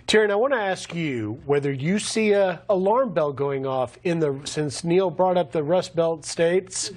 Taryn, I want to ask you whether you see a alarm bell going off since Neil brought up the Rust Belt states,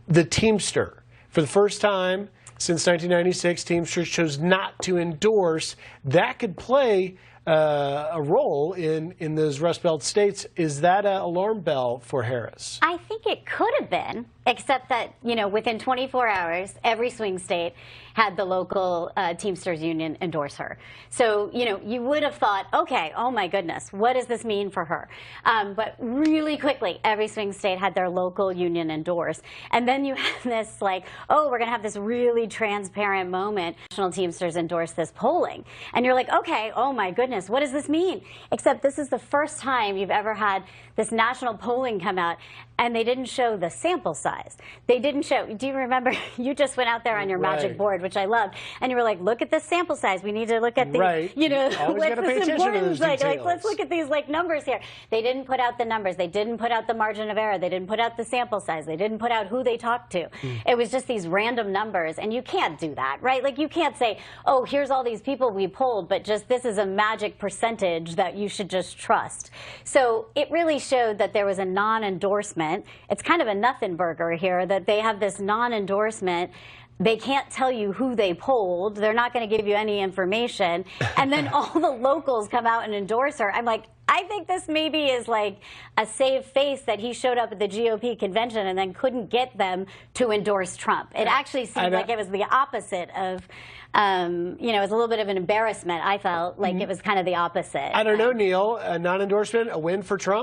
the Teamster. For the first time since 1996, Teamsters chose not to endorse. That could play a role in those Rust Belt states. Is that an alarm bell for Harris? I think it could have been, except that, you know, within 24 hours, every swing state had the local Teamsters union endorse her. So, you know, you would have thought, okay, oh my goodness, what does this mean for her? But really quickly, every swing state had their local union endorse. And then you have this like, oh, we're going to have this really transparent moment. National Teamsters endorse this polling. And you're like, okay, oh my goodness, what does this mean? Except this is the first time you've ever had this national polling come out, and they didn't show the sample size. They didn't show, do you remember, you just went out there on your magic board, which I loved, and you were like, look at this sample size. We need to look at the, you know, what's this importance? Like, let's look at these like numbers here. They didn't put out the numbers. They didn't put out the margin of error. They didn't put out the sample size. They didn't put out who they talked to. It was just these random numbers, and you can't do that, right? Like, you can't say, oh, here's all these people we polled, but just this is a magic percentage that you should just trust. So it really showed that there was a non-endorsement. It's kind of a nothing burger here that they have this non-endorsement. They can't tell you who they polled. They're not going to give you any information. And then all the locals come out and endorse her. I'm like, I think this maybe is like a save face that he showed up at the GOP convention and then couldn't get them to endorse Trump. It actually seemed like it was the opposite of, you know, it was a little bit of an embarrassment. I felt like it was kind of the opposite. I don't know, Neil, a non-endorsement, a win for Trump?